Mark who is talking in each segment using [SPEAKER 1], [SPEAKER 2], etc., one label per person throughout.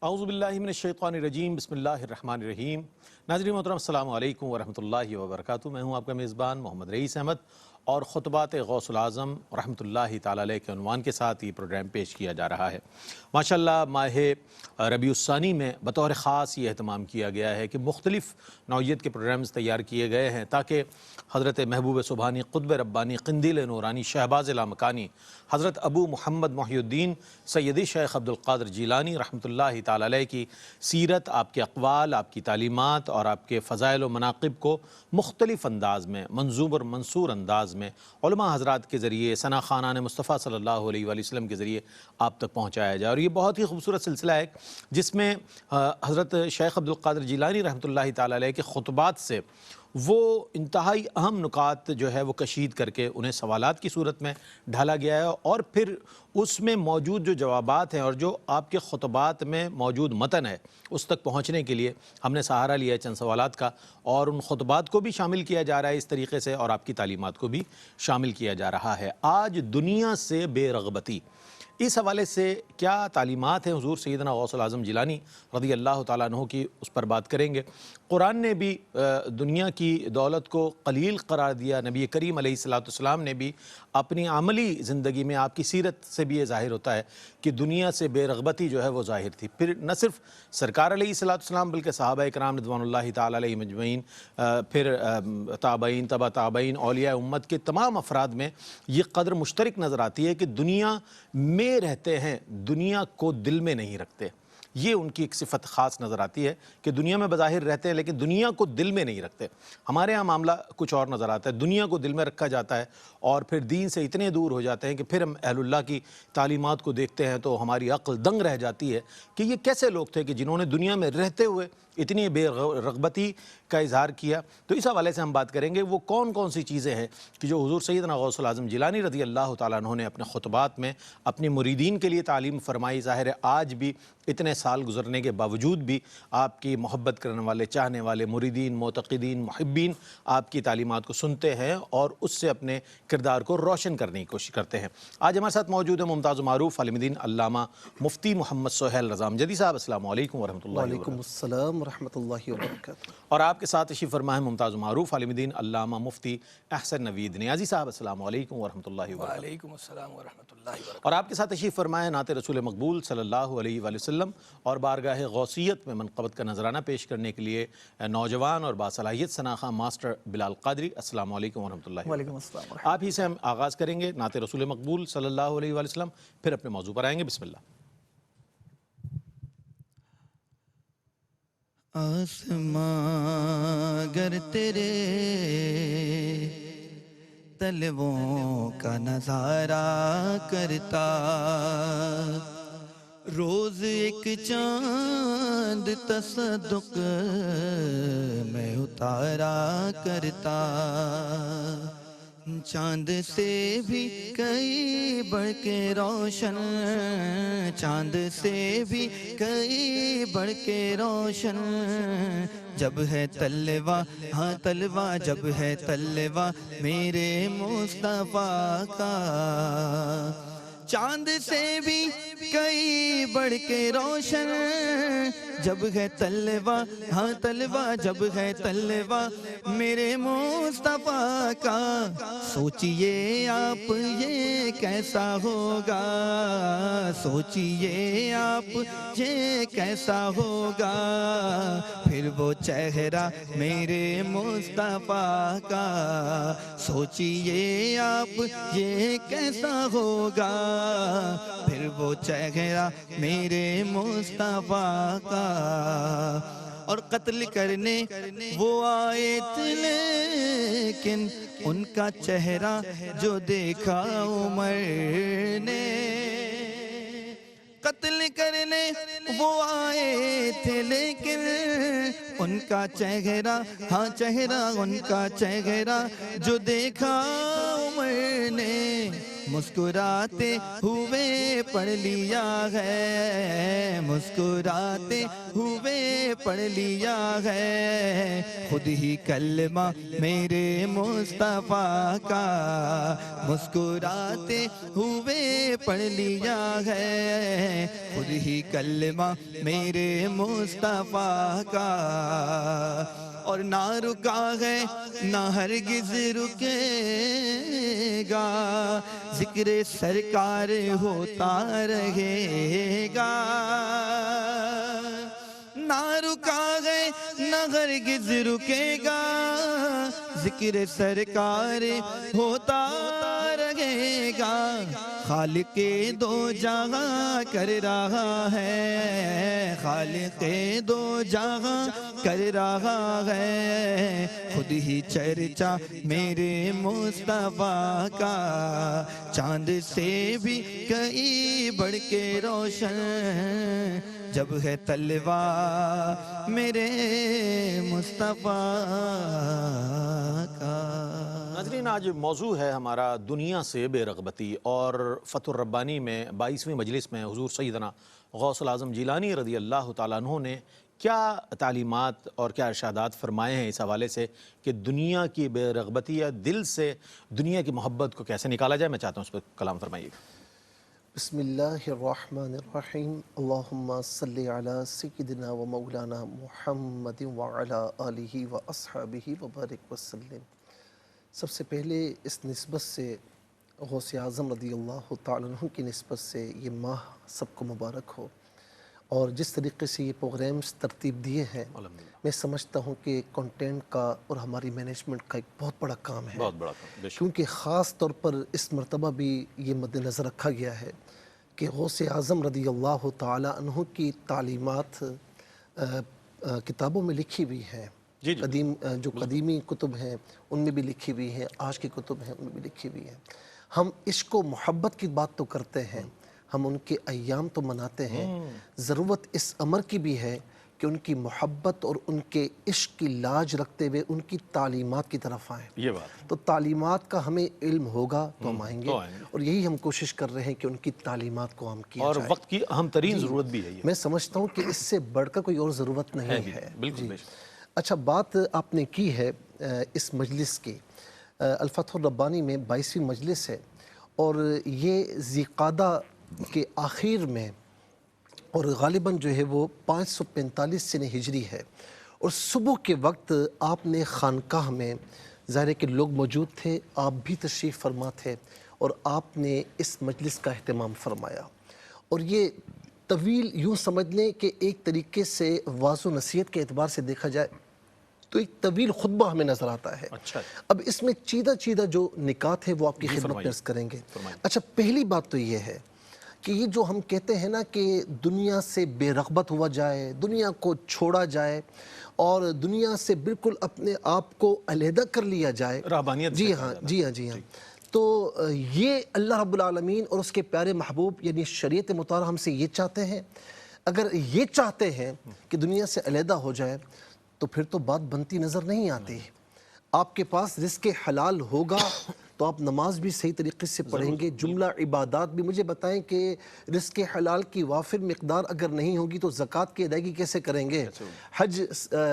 [SPEAKER 1] اعوذ باللہ من الشیطان الرجیم بسم اللہ الرحمن الرحیم۔ ناظرین محترم السلام علیکم ورحمۃ اللہ وبرکاتہ۔ میں ہوں آپ کا میزبان محمد رئیس احمد اور خطبات غوث العظم رحمۃ اللہ تعالی علیہ کے عنوان کے ساتھ یہ پروگرام پیش کیا جا رہا ہے۔ ماشاءاللہ ماہ ربیع الثانی میں بطور خاص یہ اہتمام کیا گیا ہے کہ مختلف نوعیت کے پروگرامز تیار کیے گئے ہیں تاکہ حضرت محبوب سبحانی قطب ربانی قندیل نورانی شہباز لامکانی حضرت ابو محمد محی الدین سیدی شیخ عبد القادر جیلانی رحمۃ اللہ تعالی علیہ کی سیرت، آپ کے اقوال، آپ کی تعلیمات اور آپ کے فضائل و مناقب کو مختلف انداز میں، منظوم اور منصور انداز میں علماء حضرات کے ذریعے، ثنا خانان مصطفیٰ صلی اللہ علیہ وآلہ وسلم کے ذریعے آپ تک پہنچایا جائے۔ اور یہ بہت ہی خوبصورت سلسلہ ہے جس میں حضرت شیخ عبد القادر جیلانی رحمۃ اللہ تعالی علیہ کے خطبات سے وہ انتہائی اہم نکات جو ہے وہ کشید کر کے انہیں سوالات کی صورت میں ڈھالا گیا ہے، اور پھر اس میں موجود جو جوابات ہیں اور جو آپ کے خطبات میں موجود متن ہے اس تک پہنچنے کے لیے ہم نے سہارا لیا ہے چند سوالات کا، اور ان خطبات کو بھی شامل کیا جا رہا ہے اس طریقے سے، اور آپ کی تعلیمات کو بھی شامل کیا جا رہا ہے۔ آج دنیا سے بے رغبتی، اس حوالے سے کیا تعلیمات ہیں حضور سیدنا غوث العظم جیلانی رضی اللہ تعالیٰ عنہ کی، اس پر بات کریں گے۔ قرآن نے بھی دنیا کی دولت کو قلیل قرار دیا، نبی کریم علیہ السلام نے بھی اپنی عملی زندگی میں، آپ کی سیرت سے بھی یہ ظاہر ہوتا ہے کہ دنیا سے بے رغبتی جو ہے وہ ظاہر تھی۔ پھر نہ صرف سرکار علیہ السلام بلکہ صحابہ کرام رضوان اللہ تعالیٰ علیہ مجمعین، پھر تابعین، تبع تابعین، اولیاء امت کے تمام افراد میں یہ قدر مشترک نظر آتی ہے کہ دنیا میں رہتے ہیں، دنیا کو دل میں نہیں رکھتے۔ یہ ان کی ایک صفت خاص نظر آتی ہے کہ دنیا میں بظاہر رہتے ہیں لیکن دنیا کو دل میں نہیں رکھتے۔ ہمارے ہاں معاملہ کچھ اور نظر آتا ہے، دنیا کو دل میں رکھا جاتا ہے اور پھر دین سے اتنے دور ہو جاتے ہیں کہ پھر ہم اہل اللہ کی تعلیمات کو دیکھتے ہیں تو ہماری عقل دنگ رہ جاتی ہے کہ یہ کیسے لوگ تھے کہ جنہوں نے دنیا میں رہتے ہوئے اتنی بے رغبتی کا اظہار کیا۔ تو اس حوالے سے ہم بات کریں گے وہ کون کون سی چیزیں ہیں کہ جو حضور سیدنا غوث العظم جیلانی رضی اللہ تعالیٰ عنہ نے اپنے خطبات میں اپنی مریدین کے لیے تعلیم فرمائی۔ ظاہر ہے آج بھی اتنے سال گزرنے کے باوجود بھی آپ کی محبت کرنے والے، چاہنے والے مریدین، معتقدین، محبین آپ کی تعلیمات کو سنتے ہیں اور اس سے اپنے کردار کو روشن کرنے کی کوشش کرتے ہیں۔ آج ہمارے ساتھ موجود ہے ممتاز و معروف عالم دین علامہ مفتی محمد سہیل رضا امجدی صاحب۔ السلام علیکم ورحمۃ اللہ وبرکاتہ۔
[SPEAKER 2] وعلیکم السلام ورحمۃ اللہ وبرکاتہ۔
[SPEAKER 1] اور آپ کے ساتھ تشریف فرما ہے ممتاز و معروف عالم دین علامہ مفتی احسن نوید نیازی صاحب۔ السلام علیکم ورحمۃ اللہ وبرکاتہ۔
[SPEAKER 3] وعلیکم السلام ورحمۃ اللہ وبرکاتہ۔
[SPEAKER 1] اور آپ کے ساتھ تشریف فرما ہے نعت رسول مقبول صلی اللہ علیہ وآلہ وسلم اور بارگاہ غوثیت میں منقبت کا نذرانہ پیش کرنے کے لیے نوجوان اور باصلاحیت ثنا خان ماسٹر بلال قادری۔ السلام علیکم ورحمۃ اللہ
[SPEAKER 2] وعلیکم
[SPEAKER 1] وبرکاتہ۔
[SPEAKER 2] السلام۔
[SPEAKER 1] آپ ہی سے ہم آغاز کریں گے نعت رسول مقبول صلی اللہ علیہ وآلہ وسلم، پھر اپنے موضوع پر آئیں گے۔ بسم اللہ۔
[SPEAKER 4] آسماں اگر تیرے تلووں کا نظارہ کرتا، روز ایک چاند تصدق میں اتارا کرتا، چاند سے بھی کئی بڑھ کے روشن، چاند سے بھی کئی بڑھ کے روشن، جب ہے تلوہ، ہاں تلوہ، جب ہے تلوہ میرے مصطفیٰ کا، چاند سے بھی کئی بڑھ کے روشن، جب ہے تلوہ، ہاں تلوہ، جب ہے تلوہ میرے مصطفیٰ کا، سوچئے آپ یہ کیسا ہوگا، سوچئے آپ یہ کیسا ہوگا، پھر وہ چہرہ میرے مصطفیٰ کا، سوچئے آپ یہ کیسا ہوگا، پھر وہ چہرہ میرے مصطفیٰ کا، اور قتل کرنے وہ آئے تھے لیکن ان کا چہرہ جو دیکھا عمر نے، قتل کرنے وہ آئے تھے لیکن ان کا چہرہ، ہاں چہرہ، ان کا چہرہ جو دیکھا عمر نے، مسکراتے ہوئے پڑھ لیا ہے، مسکراتے ہوئے پڑھ لیا ہے، خود ہی کلمہ میرے مصطفیٰ کا مسکراتے ہوئے پڑھ لیا ہے، خود ہی کلمہ میرے مصطفیٰ کا، اور نہ رکا ہے نہ ہرگز رکے گا، ذکر سرکار ہوتا رہے گا، نہ رکا ہے نہ ہرگز رکے گا، ذکر سرکار ہوتا رہے گا، خالق دو جہاں کر رہا ہے، خالق دو جہاں کر رہا ہے، خود ہی چرچا میرے مصطفیٰ کا، چاند سے بھی کئی بڑھ کے روشن جب ہے طلوہ میرے مصطفیٰ کا۔
[SPEAKER 1] ناظرین، آج موضوع ہے ہمارا دنیا سے بے رغبتی، اور فتح الربانی میں 22ویں مجلس میں حضور سیدنا غوث العظم جیلانی رضی اللہ تعالیٰ عنہ نے کیا تعلیمات اور کیا ارشادات فرمائے ہیں اس حوالے سے کہ دنیا کی بے رغبتی یا دل سے دنیا کی محبت کو کیسے نکالا جائے، میں چاہتا ہوں اس پر کلام فرمائیے گا۔
[SPEAKER 2] بسم اللہ الرحمن الرحیم، اللہم صلی علی سیدنا و مولانا محمد وعلی آلہ و اصحابہ وبارک وسلم۔ سب سے پہلے اس نسبت سے غوث اعظم رضی اللہ تعالیٰ عنہ کی نسبت سے یہ ماہ سب کو مبارک ہو، اور جس طریقے سے یہ پروگرامز ترتیب دیے ہیں میں سمجھتا ہوں کہ کنٹینٹ کا اور ہماری مینجمنٹ کا ایک بہت بڑا کام ہے،
[SPEAKER 1] بہت بڑا کام، بے شک۔
[SPEAKER 2] کیونکہ خاص طور پر اس مرتبہ بھی یہ مد نظر رکھا گیا ہے کہ غوث اعظم رضی اللہ تعالیٰ عنہ کی تعلیمات کتابوں میں لکھی ہوئی ہیں، قدیم جو قدیمی کتب ہیں ان میں بھی لکھی ہوئی ہیں، آج کی کتب ہیں ان میں بھی لکھی ہوئی ہیں۔ ہم عشق و محبت کی بات تو کرتے ہیں، ہم ان کے ایام تو مناتے ہیں، ضرورت اس امر کی بھی ہے کہ ان کی محبت اور ان کے عشق کی لاج رکھتے ہوئے ان کی تعلیمات کی طرف آئیں۔
[SPEAKER 1] یہ بات
[SPEAKER 2] تو تعلیمات کا ہمیں علم ہوگا تو ہم آئیں گے، اور یہی ہم کوشش کر رہے ہیں کہ ان کی تعلیمات کو ہم کیا
[SPEAKER 1] اور
[SPEAKER 2] جائے،
[SPEAKER 1] وقت کی اہم ترین ضرورت بھی ہے یہ۔
[SPEAKER 2] میں سمجھتا ہوں کہ اس سے بڑھ کر کوئی اور ضرورت نہیں ہے۔
[SPEAKER 1] بالکل بے شک۔
[SPEAKER 2] اچھا، بات آپ نے کی ہے اس مجلس کی، الفتح الربانی میں 22ویں مجلس ہے، اور یہ ذی قعدہ کے آخر میں، اور غالباً جو ہے وہ 545 سنہ ہجری ہے، اور صبح کے وقت آپ نے خانقاہ میں، ظاہر ہے کہ لوگ موجود تھے، آپ بھی تشریف فرما تھے، اور آپ نے اس مجلس کا اہتمام فرمایا، اور یہ طویل یوں سمجھ لیں کہ ایک طریقے سے واضح و نصیحت کے اعتبار سے دیکھا جائے تو ایک طویل خطبہ ہمیں نظر آتا ہے۔
[SPEAKER 1] اچھا،
[SPEAKER 2] اب اس میں چیدہ جو نکات ہے وہ آپ کی خدمت میں عرض کریں گے۔ اچھا، پہلی بات تو یہ ہے کہ یہ جو ہم کہتے ہیں نا کہ دنیا سے بے رغبت ہوا جائے، دنیا کو چھوڑا جائے، اور دنیا سے بالکل اپنے آپ کو علیحدہ کر لیا جائے،
[SPEAKER 1] رہبانیت
[SPEAKER 2] جی ہاں جی ہاں جی ہاں، تو یہ اللہ رب العالمین اور اس کے پیارے محبوب یعنی شریعت مطہرہ ہم سے یہ چاہتے ہیں۔ اگر یہ چاہتے ہیں کہ دنیا سے علیحدہ ہو جائے تو پھر تو بات بنتی نظر نہیں آتی۔ آپ کے پاس رزق حلال ہوگا تو آپ نماز بھی صحیح طریقے سے پڑھیں گے، جملہ عبادات بھی۔ مجھے بتائیں کہ رزق حلال کی وافر مقدار اگر نہیں ہوگی تو زکوٰۃ کی ادائیگی کیسے کریں گے؟ حج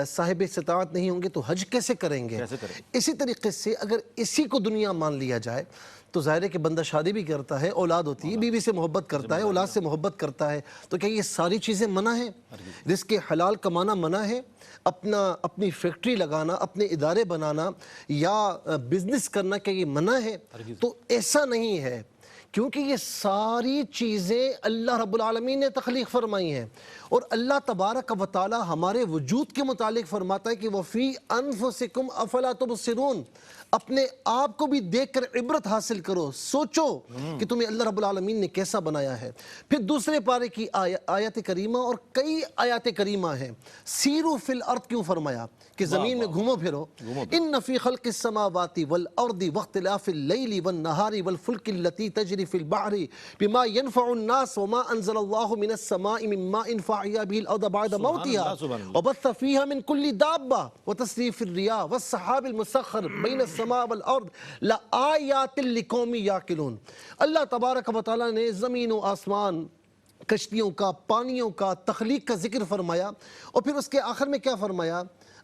[SPEAKER 2] صاحب استطاعت نہیں ہوں گے تو حج کیسے کریں گے؟ اسی طریقے سے اگر اسی کو دنیا مان لیا جائے تو ظاہر ہے کہ بندہ شادی بھی کرتا ہے، اولاد ہوتی ہے، بیوی سے محبت کرتا ہے، اولاد سے محبت کرتا ہے، تو کیا یہ ساری چیزیں منع ہیں؟ رزق حلال کمانا منع ہے؟ اپنی فیکٹری لگانا، اپنے ادارے بنانا یا بزنس کرنا کیا یہ منع ہے؟ تو ایسا نہیں ہے، کیونکہ یہ ساری چیزیں اللہ رب العالمین نے تخلیق فرمائی ہیں، اور اللہ تبارک و تعالی ہمارے وجود کے متعلق فرماتا ہے کہ وَفِي أَنفُسِكُمْ أَفَلَا تُبْصِرُونَ، اپنے آپ کو بھی دیکھ کر عبرت حاصل کرو، سوچو کہ تمہیں اللہ رب العالمین نے کیسا بنایا ہے۔ پھر دوسرے پارے کی آیات کریمہ اور کئی آیات کریمہ ہیں، سیرو فی الارض کیوں فرمایا کہ زمین میں گھومو پھرو، ان فی خلق السماوات والارض واختلاف اللیل والنہار والفلک التی تجری والفساد في البحر بما ينفع الناس وما أنزل الله من السماء من ماء فأحيا به الأرض بعد موتها وبث فيها من كل دابة وتصريف الرياح والسحاب المسخر بين السماء والأرض لآيات لقوم يعقلون. اللہ تبارک و تعالیٰ نے زمین و آسمان، کشتیوں کا، پانیوں کا، تخلیق کا ذکر فرمایا، اور پھر اس کے آخر میں کیا فرمایا؟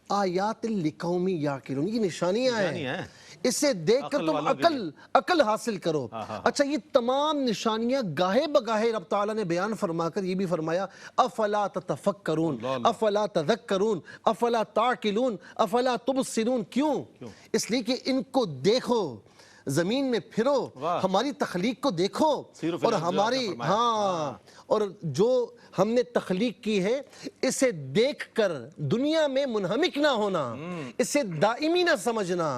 [SPEAKER 2] آیات لقوم یعقلون. یہ نشانیاں ہیں، اسے دیکھ کر تم عقل حاصل کرو. اچھا، یہ تمام نشانیاں گاہے بگاہے رب تعالیٰ نے بیان فرما کر یہ بھی فرمایا افلا تتفکرون افلا تذکرون افلا تعقلون افلا تبصرون. کیوں؟ اس لیے کہ ان کو دیکھو، زمین میں پھرو، ہماری تخلیق کو دیکھو، اور ہماری اور جو ہم نے تخلیق کی ہے اسے دیکھ کر دنیا میں منہمک نہ ہونا، اسے دائمی نہ سمجھنا.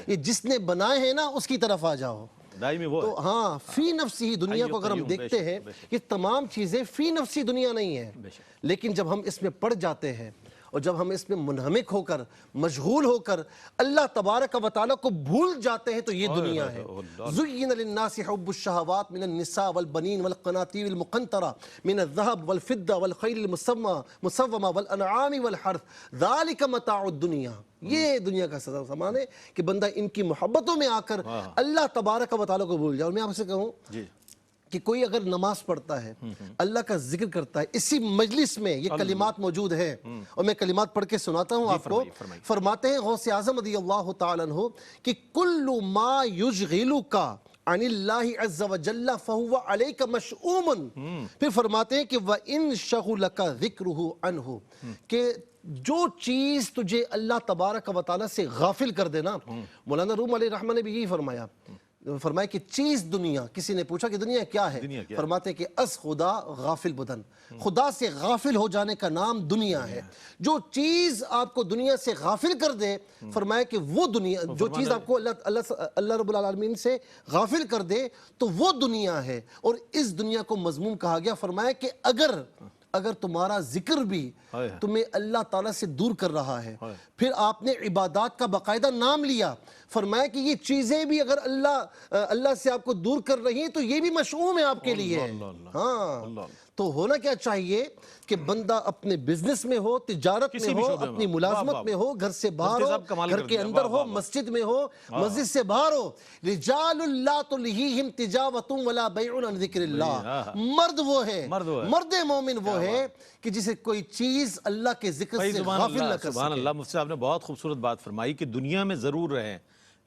[SPEAKER 2] یہ جس نے بنائے ہیں نا اس کی طرف آ جاؤ. تو ہاں، فی نفسی دنیا کو اگر ہم دیکھتے ہیں، یہ تمام چیزیں فی نفسی دنیا نہیں ہیں، لیکن جب ہم اس میں پڑ جاتے ہیں اور جب ہم اس میں منہمک ہو کر، مشغول ہو کر اللہ تبارک و تعالیٰ کو بھول جاتے ہیں تو یہ دنیا ہے. زُيِّنَ لِلنَّاسِ حُبُّ الشَّهَوَاتِ مِنَ النِّسَاءِ وَالْبَنِينَ وَالْقَنَاطِيرِ الْمُقَنطَرَةِ مِنَ الذَّهَبِ وَالْفِضَّةِ وَالْخَيْلِ الْمُسَوَّمَةِ وَالْأَنْعَامِ وَالْحَرْثِ ذَلِكَ مَتَاعُ الدُّنْيَا. یہ دنیا کا سامان ہے کہ بندہ ان کی محبتوں میں آ کر اللہ تبارک و تعالیٰ کو بھول جائے. اور میں آپ سے کہوں کہ کوئی اگر نماز پڑھتا ہے، اللہ کا ذکر کرتا ہے، اسی مجلس میں یہ کلمات موجود ہیں، اور میں کلمات پڑھ کے سناتا ہوں آپ کو. فرماتے ہیں غوث اعظم رضی اللہ تعالیٰ عنہ کہ کل ما یشغلک عن اللہ عز وجل فہو علیک مشؤوم. پھر فرماتے ہیں کہ وَإِن شَغُلَكَ ذِكْرُهُ عَنْهُ، کہ جو چیز تجھے اللہ تبارک و تعالیٰ سے غافل کر دینا. مولانا روم علیہ رحمہ نے بھی یہی فرمایا کہ چیز دنیا. کسی نے پوچھا کہ دنیا کیا ہے؟ فرماتے ہیں کہ از خدا غافل بدن، خدا سے غافل ہو جانے کا نام دنیا ہے. جو چیز آپ کو دنیا سے غافل کر دے، فرمایا کہ وہ دنیا، جو چیز آپ کو اللہ رب العالمین سے غافل کر دے تو وہ دنیا ہے. اور اس دنیا کو مذموم کہا گیا. فرمایا کہ اگر تمہارا ذکر بھی تمہیں اللہ تعالیٰ سے دور کر رہا ہے، پھر آپ نے عبادات کا باقاعدہ نام لیا، فرمایا کہ یہ چیزیں بھی اگر اللہ سے آپ کو دور کر رہی ہیں تو یہ بھی مشؤوم ہے آپ کے لیے. ہاں، تو ہونا کیا چاہیے کہ بندہ اپنے بزنس میں ہو، تجارت میں ہو، اپنی ملازمت میں ہو، گھر سے باہر ہو، گھر کے اندر ہو، مسجد میں ہو، مسجد سے باہر ہو. رجال لا تلہیہم تجارۃ ولا بیع عن ذکر اللہ. مرد وہ ہے، مرد مومن وہ ہے کہ جسے کوئی چیز اللہ کے ذکر سے غافل نہ کر سکے.
[SPEAKER 1] سبحان اللہ. مفتی صاحب نے بہت خوبصورت بات فرمائی کہ دنیا میں ضرور رہیں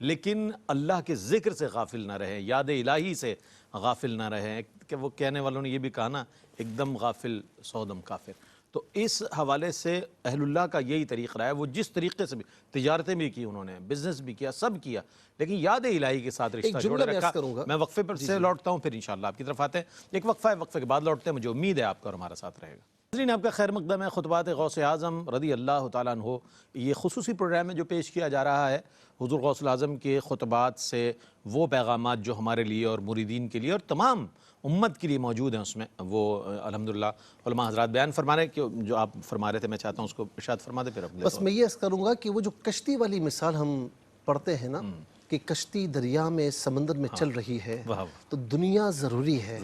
[SPEAKER 1] لیکن اللہ کے ذکر سے غافل نہ رہیں، یاد الہی سے غافل نہ رہیں. کہ وہ کہنے والوں نے یہ بھی کہا نا، ایک دم غافل سو دم کافر. تو اس حوالے سے اہل اللہ کا یہی طریقہ رہا ہے. وہ جس طریقے سے بھی تجارتیں بھی کی، انہوں نے بزنس بھی کیا، سب کیا، لیکن یاد الہی کے ساتھ رشتہ جوڑے رکھا. میں وقفے پر سے لوٹتا ہوں، پھر انشاءاللہ آپ کی طرف آتے ہیں. ایک وقفہ ہے، وقفے کے بعد لوٹتے ہیں. مجھے امید ہے آپ کا اور ہمارا ساتھ رہے گا. ناظرین، آپ کا خیر مقدم ہے خطبات غوث اعظم رضی اللہ تعالیٰ عنہ. یہ خصوصی پروگرام ہے جو پیش کیا جا رہا ہے. حضور غوث اعظم کے خطبات سے وہ پیغامات جو ہمارے لیے اور مریدین کے لیے اور تمام امت کے لیے موجود ہیں، اس میں وہ الحمدللہ علماء حضرات بیان فرما رہے ہیں. کہ جو آپ فرما رہے تھے میں چاہتا ہوں اس کو ارشاد فرما دیں. پھر
[SPEAKER 2] بس میں یہ عرض کروں گا کہ وہ جو کشتی والی مثال ہم پڑھتے ہیں نا، کہ کشتی دریا میں، سمندر میں چل رہی ہے، تو دنیا ضروری ہے.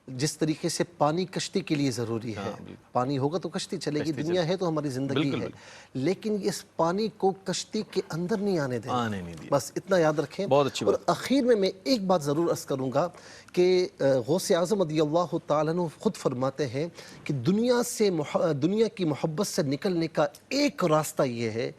[SPEAKER 2] جس طریقے سے پانی کشتی کے لیے ضروری ہے، پانی ہوگا تو کشتی چلے گی. دنیا ہے تو ہماری زندگی ہے، لیکن اس پانی کو کشتی کے اندر نہیں آنے دیں. بس اتنا یاد رکھیں. اور اخیر میں ایک بات ضرور عرض کروں گا کہ غوث اعظم رضی اللہ تعالیٰ عنہ خود فرماتے ہیں کہ دنیا کی محبت سے نکلنے کا ایک راستہ یہ ہے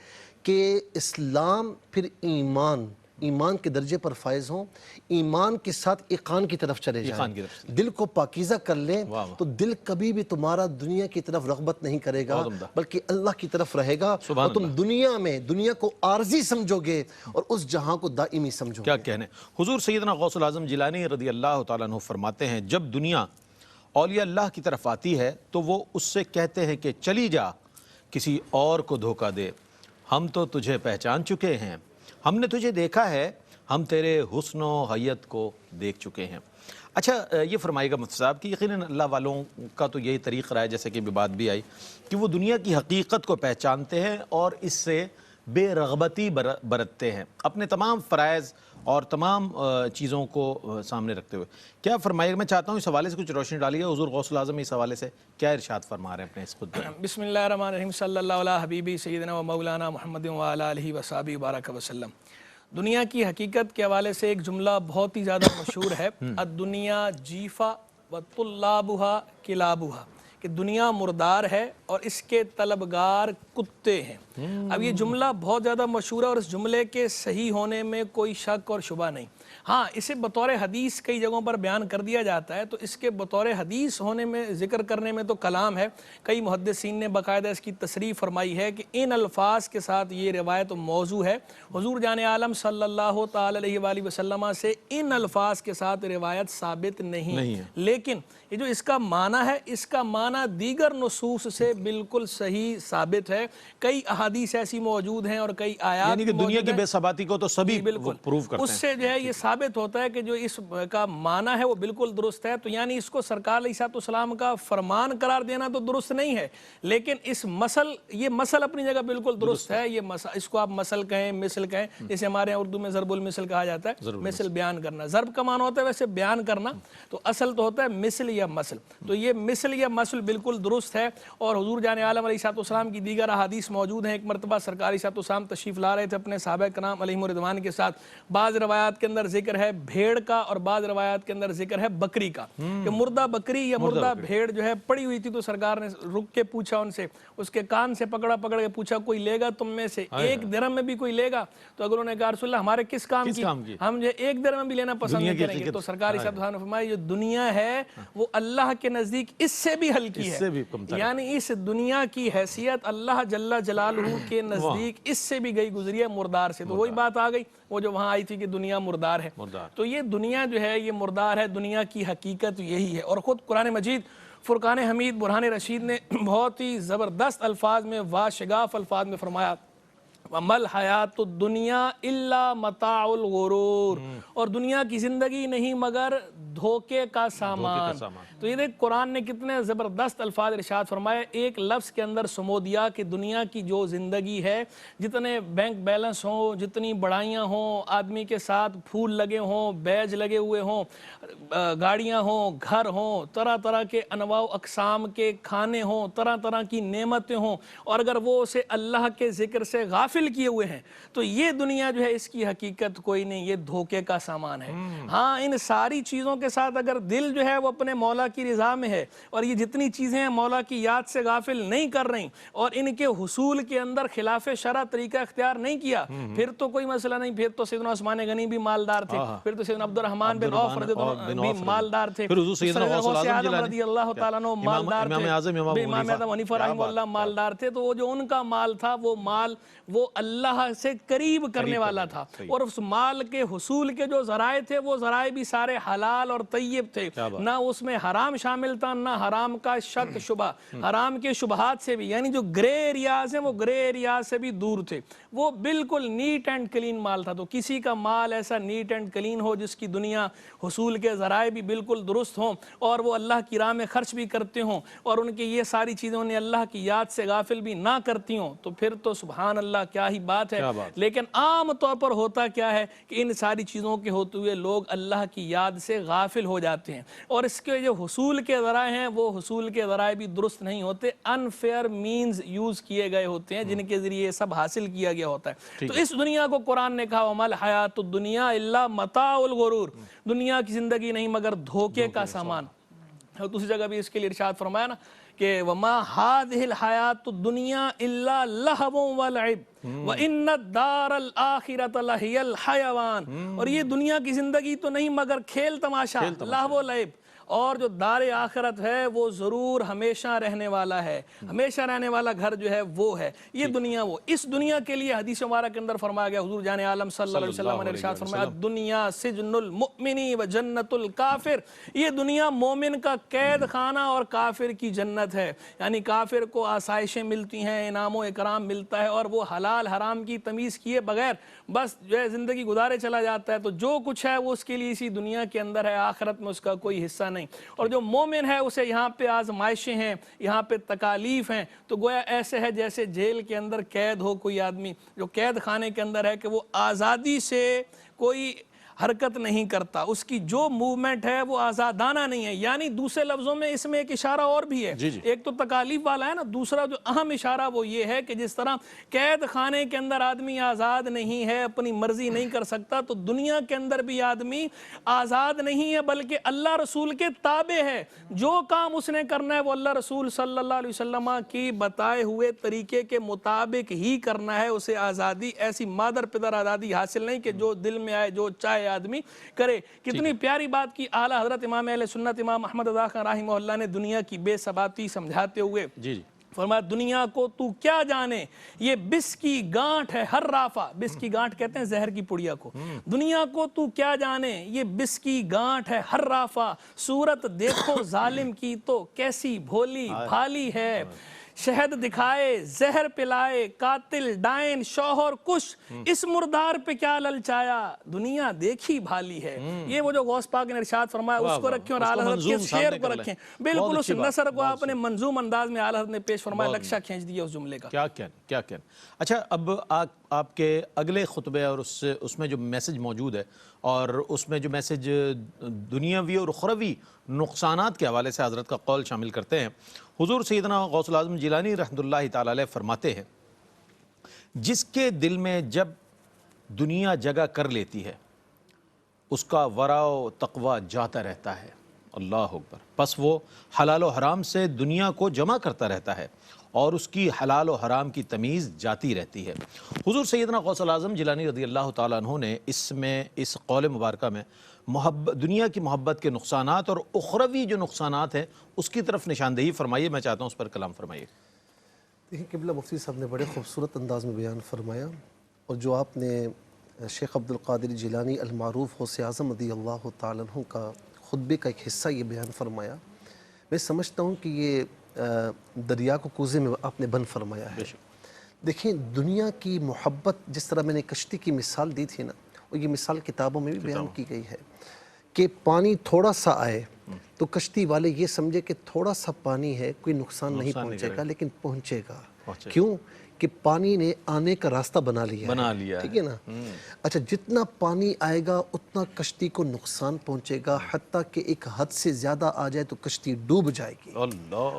[SPEAKER 2] کہ اسلام پھر ایمان کے درجے پر فائز ہوں، ایمان کے ساتھ ایقان کی طرف چلے جائیں، دل کو پاکیزہ کر لیں، تو دل کبھی بھی تمہارا دنیا کی طرف رغبت نہیں کرے گا بلکہ اللہ کی طرف رہے گا. اور تم دنیا کو عارضی سمجھو گے اور اس جہاں کو دائمی سمجھو گے.
[SPEAKER 1] کیا کہنے. حضور سیدنا غوث الاعظم جیلانی رضی اللہ تعالیٰ عنہ فرماتے ہیں جب دنیا اولیاء اللہ کی طرف آتی ہے تو وہ اس سے کہتے ہیں کہ چلی جا، کسی اور کو دھوکہ دے، ہم تو تجھے پہچان چکے ہیں، ہم نے تجھے دیکھا ہے، ہم تیرے حسن و حیت کو دیکھ چکے ہیں. اچھا، یہ فرمائے گا مفتی صاحب کہ یقیناً اللہ والوں کا تو یہی طریقہ رہا ہے، جیسے کہ بات بھی آئی کہ وہ دنیا کی حقیقت کو پہچانتے ہیں اور اس سے بے رغبتی برتتے ہیں اپنے تمام فرائض اور تمام چیزوں کو سامنے رکھتے ہوئے. کیا فرمائیے؟ میں چاہتا ہوں اس حوالے سے کچھ روشنی ڈالیے. حضور غوث العظم اس حوالے سے کیا ارشاد فرما رہے ہیں اپنے اس خطبے میں؟
[SPEAKER 3] بسم اللہ الرحمن الرحیم. صلی اللہ علیہ حبیبی سیدنا و مولانا محمد وعلی آلہ وصحبہ وبارک وسلم. دنیا کی حقیقت کے حوالے سے ایک جملہ بہت ہی زیادہ مشہور ہے، الدنیا جیفا و طلابها کلابها، کہ دنیا مردار ہے اور اس کے طلبگار کتے ہیں. اب یہ جملہ بہت زیادہ مشہور ہے اور اس جملے کے صحیح ہونے میں کوئی شک اور شبہ نہیں. ہاں، اسے بطور حدیث کئی جگہوں پر بیان کر دیا جاتا ہے، تو اس کے بطور حدیث ہونے میں، ذکر کرنے میں تو کلام ہے. کئی محدثین نے باقاعدہ اس کی تصریح فرمائی ہے کہ ان الفاظ کے ساتھ یہ روایت موضوع ہے. حضور جان عالم صلی اللہ تعالی علیہ وآلہ وسلم سے ان الفاظ کے ساتھ روایت ثابت نہیں ہے، لیکن یہ جو اس کا معنی ہے، اس کا معنی دیگر نصوص سے بالکل صحیح ثابت ہے. کئی احادیث ایسی موجود ہیں اور کئی آیات
[SPEAKER 1] یعنی کہ دنیا کی بے ثباتی کو تو سبھی پروف کرتے ہیں.
[SPEAKER 3] اس سے جو ہے یہ ثابت ہوتا ہے کہ جو اس کا معنی ہے وہ بالکل درست ہے. تو یعنی اس کو سرکار علیہ السلام کا فرمان قرار دینا تو درست نہیں ہے، لیکن اس یہ مسل اپنی جگہ بالکل درست ہے. یہ اس کو آپ مسل کہیں، مثل کہیں، جسے ہمارے یہاں اردو میں ضرب المثل کہا جاتا ہے. مثل بیان کرنا، ضرب کا معنی ہوتا ہے ویسے بیان کرنا، تو اصل تو ہوتا ہے مثل یا مسل. تو یہ مثل یا مسل بالکل درست ہے. اور حضور جان عالم علیہ السلام کی دیگر احادیث موجود ہیں. ایک مرتبہ سرکار علیہ السلام تشریف لا رہے تھے اپنے صحابہ کرام علیہم رضوان کے ساتھ. بعض روایات کے اندر ذکر ہے بھیڑ کا اور بعض روایات کے اندر ذکر ہے بکری کا، کہ مردہ بکری یا مردہ بھیڑ جو ہے پڑی ہوئی تھی. تو سرکار نے رک کے پوچھا ان سے، اس کے کان سے پکڑ کے پوچھا کوئی لے گا تم میں سے؟ 1 درہم میں بھی کوئی لے گا؟ تو اگر انہوں نے کہا رسول اللہ ہمارے کس کام کی، ہم جو 1 درہم میں بھی لینا پسند نہیں کریں گے. تو سرکار علیہ السلام نے فرمایا جو دنیا ہے وہ اللہ کے نزدیک اس سے بھی ہلکی ہے. یعنی اس دنیا کی حیثیت اللہ جل جلالہ کے نزدیک اس سے بھی گئی گزری ہے مردار سے. تو وہی بات آ گئی وہ جو وہاں آئی تھی کہ دنیا مردار ہے. تو یہ دنیا جو ہے یہ مردار ہے. دنیا کی حقیقت یہی ہے. اور خود قرآن مجید فرقان حمید برہان رشید نے بہت ہی زبردست الفاظ میں، واشگاف الفاظ میں فرمایا وَمَا الْحَيَاةُ الدُّنْيَا إِلَّا مَتَاعُ الْغُرُورِ، اور دنیا کی زندگی نہیں مگر دھوکے کا سامان. تو یہ دیکھ قرآن نے کتنے زبردست الفاظ ارشاد فرمائے. ایک لفظ کے اندر سمو دیا کہ دنیا کی جو زندگی ہے، جتنے بینک بیلنس ہوں، جتنی بڑائیاں ہوں، آدمی کے ساتھ پھول لگے ہوں، بیج لگے ہوئے ہوں، گاڑیاں ہوں، گھر ہوں، طرح طرح کے انواع و اقسام کے کھانے ہوں، طرح طرح کی نعمتیں ہوں، اور اگر وہ اسے اللہ کے ذکر سے غافل کیے ہوئے ہیں تو یہ دنیا جو ہے اس کی حقیقت کوئی نہیں، یہ دھوکے کا سامان ہے. ہاں، ان ساری چیزوں کے ساتھ اگر دل جو ہے وہ اپنے مولا کی رضا میں ہے اور یہ جتنی چیزیں ہیں مولا کی یاد سے غافل نہیں کر رہی اور ان کے حصول کے اندر خلاف شرع طریقہ اختیار نہیں کیا، پھر تو کوئی مسئلہ نہیں. پھر تو سیدنا عثمان غنی بھی مالدار تھے، پھر تو سیدنا عبد الرحمن بن عوف بھی مالدار تھے،
[SPEAKER 1] پھر حضور سیدنا غوث العظم
[SPEAKER 3] رضی اللہ تعالیٰ عنہ مالدار تھے، امام اعظم حنیفہ رحمہ اللہ مالدار تھے. تو وہ جو ان کا مال تھا وہ مال وہ اللہ سے قریب کرنے والا تھا، اور اس مال کے حصول کے جو ذرائع تھے وہ ذرائع بھی سارے حلال اور طیب تھے، نہ اس میں حرام شامل تھا، نہ حرام کا شک شبہ. حرام کے شبہات سے بھی، یعنی جو گرے ایریاز ہیں وہ گرے ایریاز سے بھی دور تھے. وہ بالکل نیٹ اینڈ کلین مال تھا. تو کسی کا مال ایسا نیٹ اینڈ کلین ہو جس کی دنیا حصول کے ذرائع بھی بالکل درست ہوں اور وہ اللہ کی راہ میں خرچ بھی کرتے ہوں اور ان کی یہ ساری چیزیں انہیں اللہ کی یاد سے غافل بھی نہ کرتی ہوں، تو پھر تو سبحان اللہ کیا ہی بات ہے. لیکن عام طور پر ہوتا کیا ہے کہ ان ساری چیزوں کے ہوتے ہوئے لوگ اللہ کی یاد سے غافل ہو جاتے ہیں اور اس کے جو حصول کے ذرائع ہیں وہ حصول کے ذرائع بھی درست نہیں ہوتے، انفیئر مینز یوز کیے گئے ہوتے ہیں جن کے ذریعے سب حاصل کیا گیا ہوتا ہے. تو اس دنیا کو قرآن نے کہا وَمَا الْحَيَاةُ الدُّنْيَا إِلَّا مَتَاعُ الْغُرُورِ، دنیا کی زندگی نہیں مگر دھوکے کا سامان. اور دوسری جگہ بھی اس کے لیے ارشاد فرمایا نا کہ وَمَا هَذِهِ الْحَيَاةُ الدُّنْيَا إِلَّا لَهْوٌ وَلَعِبٌ وَإِنَّ الدَّارَ الْآخِرَةَ لَهِيَ الْحَيَوَانُ، اور یہ دنیا کی زندگی تو نہیں مگر کھیل تماشا، لہو و لعب، اور جو دار آخرت ہے وہ ضرور ہمیشہ رہنے والا ہے، ہمیشہ رہنے والا گھر جو ہے وہ ہے. یہ دنیا وہ اس دنیا کے لیے حدیث مبارک کے اندر فرمایا گیا، حضور جان عالم صلی اللہ علیہ وسلم نے ارشاد فرمایا الدنیا سجن المؤمن و جنت الکافر، یہ دنیا مومن کا قید خانہ اور کافر کی جنت ہے. یعنی کافر کو آسائشیں ملتی ہیں، انعام و اکرام ملتا ہے اور وہ حلال حرام کی تمیز کیے بغیر بس جو ہے زندگی گزارے چلا جاتا ہے. تو جو کچھ ہے وہ اس کے لیے اسی دنیا کے اندر ہے، آخرت میں اس کا کوئی حصہ نہیں نہیں. اور جو مومن ہے اسے یہاں پہ آزمائشیں ہیں, یہاں پہ تکالیف ہیں, تو گویا ایسے ہے جیسے جیل کے اندر قید ہو کوئی آدمی جو قید خانے کے اندر ہے کہ وہ آزادی سے کوئی حرکت نہیں کرتا, اس کی جو موومنٹ ہے وہ آزادانہ نہیں ہے. یعنی دوسرے لفظوں میں اس میں ایک اشارہ اور بھی ہے, ایک تو تکالیف والا ہے نا, دوسرا جو اہم اشارہ وہ یہ ہے کہ جس طرح قید خانے کے اندر آدمی آزاد نہیں ہے, اپنی مرضی نہیں کر سکتا, تو دنیا کے اندر بھی آدمی آزاد نہیں ہے بلکہ اللہ رسول کے تابع ہے. جو کام اس نے کرنا ہے وہ اللہ رسول صلی اللہ علیہ وسلم کی بتائے ہوئے طریقے کے مطابق ہی کرنا ہے. اسے آزادی, ایسی مادر پدر آزادی حاصل نہیں کہ جو دل میں آئے جو چاہے آدمی کرے. کتنی پیاری بات کی اعلیٰ حضرت امام اہل سنت امام احمد رضا خان رحمہ اللہ نے دنیا کی بے ثباتی سمجھاتے ہوئے فرمایا, دنیا کو تو کیا جانے, یہ بس کی گانٹھ ہے ہر رافع. بس کی گانٹھ کہتے ہیں زہر کی پڑیا کو. دنیا کو تو کیا جانے, یہ بس کی گانٹھ ہے ہر رافع. صورت دیکھو ظالم کی تو کیسی بھولی بھالی ہے. شہد دکھائے زہر پلائے, قاتل ڈائن شوہر کش, اس مردار پہ کیا للچایا, دنیا دیکھی بھالی ہے. یہ وہ جو غوث پاک نے ارشاد فرمایا اس کو رکھیں اور اعلیٰ حضرت کے شعر کو رکھیں. بالکل اس نثر کو آپ نے منظوم انداز میں اعلیٰ حضرت نے پیش فرمایا, لکشہ کھینچ دیا اس جملے کا.
[SPEAKER 1] کیا کہنے. اچھا, اب آپ کے اگلے خطبے اور اس میں جو میسج موجود ہے, اور اس میں جو میسج دنیاوی اور اخروی نقصانات کے حوالے سے حضرت کا قول شامل کرتے ہیں. حضور سیدنا غوث العظم جیلانی رحمۃ اللہ تعالی علیہ فرماتے ہیں, جس کے دل میں جب دنیا جگہ کر لیتی ہے اس کا ورع و تقوی جاتا رہتا ہے. اللہ اکبر. پس وہ حلال و حرام سے دنیا کو جمع کرتا رہتا ہے اور اس کی حلال و حرام کی تمیز جاتی رہتی ہے. حضور سیدنا غوث العظم جیلانی رضی اللہ تعالیٰ عنہ نے اس قول مبارکہ میں دنیا کی محبت کے نقصانات اور اخروی جو نقصانات ہیں اس کی طرف نشاندہی فرمائیے. میں چاہتا ہوں اس پر کلام فرمائیے.
[SPEAKER 2] دیکھیں, قبلہ مفتی صاحب نے بڑے خوبصورت انداز میں بیان فرمایا, اور جو آپ نے شیخ عبد القادر جیلانی المعروف غوث اعظم رضی اللہ تعالیٰ عنہ کا خطبے کا ایک حصہ یہ بیان فرمایا, میں سمجھتا ہوں کہ یہ دریا کو کوزے میں آپ نے بند فرمایا ہے. دیکھیں, دنیا کی محبت جس طرح میں نے کشتی کی مثال دی تھی نا, اور یہ مثال کتابوں میں بھی بیان کی گئی ہے کہ پانی تھوڑا سا آئے تو کشتی والے یہ سمجھے کہ تھوڑا سا پانی ہے, کوئی نقصان نہیں پہنچے گا, لیکن پہنچے گا. کیوں کہ پانی نے آنے کا راستہ بنا لیا. ٹھیک ہے نا. اچھا, جتنا پانی آئے گا اتنا کشتی کو نقصان پہنچے گا, حتیٰ کہ ایک حد سے زیادہ آ جائے تو کشتی ڈوب جائے گی,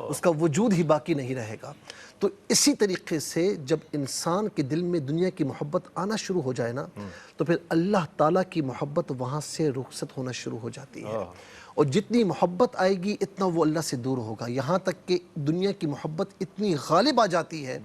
[SPEAKER 2] اس کا وجود ہی باقی نہیں رہے گا. تو اسی طریقے سے جب انسان کے دل میں دنیا کی محبت آنا شروع ہو جائے نا, تو پھر اللہ تعالیٰ کی محبت وہاں سے رخصت ہونا شروع ہو جاتی ہے, اور جتنی محبت آئے گی اتنا وہ اللہ سے دور ہوگا, یہاں تک کہ دنیا کی محبت اتنی غالب آ جاتی ہے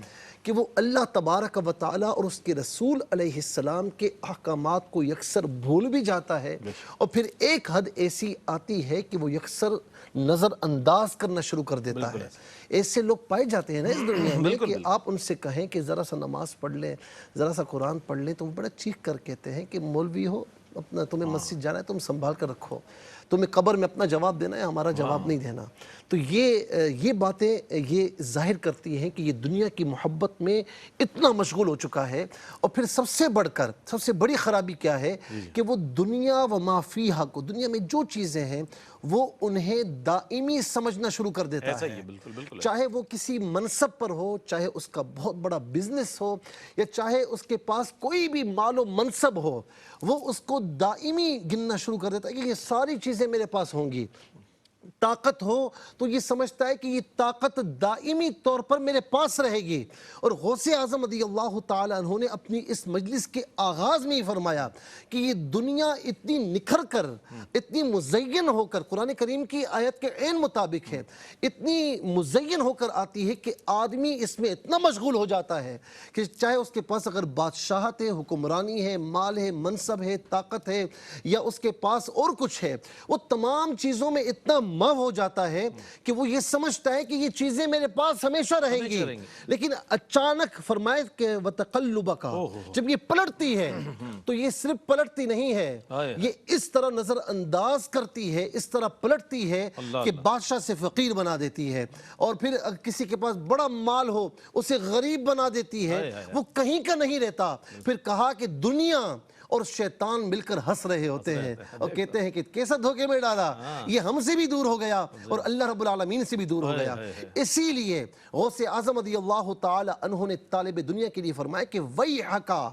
[SPEAKER 2] کہ وہ اللہ تبارک و تعالیٰ اور اس کے رسول علیہ السلام کے احکامات کو یکسر بھول بھی جاتا ہے, اور پھر ایک حد ایسی آتی ہے کہ وہ یکسر نظر انداز کرنا شروع کر دیتا ہے. ایسے لوگ پائے جاتے ہیں نا اس دنیا میں کہ آپ ان سے کہیں کہ ذرا سا نماز پڑھ لیں, ذرا سا قرآن پڑھ لیں, تو وہ بڑا چیخ کر کہتے ہیں کہ مولوی ہو, اپنا تمہیں مسجد جانا ہے تم سنبھال کر رکھو, تمہیں قبر میں اپنا جواب دینا ہے, ہمارا جواب نہیں دینا. تو یہ باتیں یہ ظاہر کرتی ہیں کہ یہ دنیا کی محبت میں اتنا مشغول ہو چکا ہے. اور پھر سب سے بڑھ کر سب سے بڑی خرابی کیا ہے کہ وہ دنیا و ما فیہا کو, دنیا میں جو چیزیں ہیں وہ انہیں دائمی سمجھنا شروع کر دیتا ہے. چاہے وہ کسی منصب پر ہو, چاہے اس کا بہت بڑا بزنس ہو, یا چاہے اس کے پاس کوئی بھی مال و منصب ہو, وہ اس کو دائمی گننا شروع کر دیتا ہے کہ یہ ساری چیزیں میرے پاس ہوں گی. طاقت ہو تو یہ سمجھتا ہے کہ یہ طاقت دائمی طور پر میرے پاس رہے گی. اور غوث اعظم رضی اللہ تعالیٰ عنہ نے اپنی اس مجلس کے آغاز میں ہی فرمایا کہ یہ دنیا اتنی نکھر کر, اتنی مزین ہو کر, قرآن کریم کی آیت کے عین مطابق ہے, اتنی مزین ہو کر آتی ہے کہ آدمی اس میں اتنا مشغول ہو جاتا ہے کہ چاہے اس کے پاس اگر بادشاہت ہے, حکمرانی ہے, مال ہے, منصب ہے, طاقت ہے, یا اس کے پاس اور کچھ ہے, وہ تمام چیزوں میں اتنا ہو جاتا ہے کہ وہ یہ سمجھتا ہے کہ یہ چیزیں میرے پاس ہمیشہ رہیں گی. لیکن اچانک فرمائے کہ وَتَقَلُّبَكَ, جب یہ پلٹتی ہے تو یہ صرف پلٹتی نہیں ہے, یہ اس طرح نظر انداز کرتی ہے, اس طرح پلٹتی ہے کہ بادشاہ سے فقیر بنا دیتی ہے, اور پھر کسی کے پاس بڑا مال ہو اسے غریب بنا دیتی ہے, وہ کہیں کا نہیں رہتا. پھر کہا کہ دنیا اور شیطان مل کر ہنس رہے ہوتے ہیں اور کہتے ہیں کہ کیسا دھوکے میں ڈالا, یہ ہم سے بھی دور دور ہو گیا اور اللہ رب العالمین سے بھی دور ہو گیا. اسی لیے غوث اعظم رضی اللہ تعالی عنہ نے طالب دنیا کے لیے فرمایا کہ ویحکا،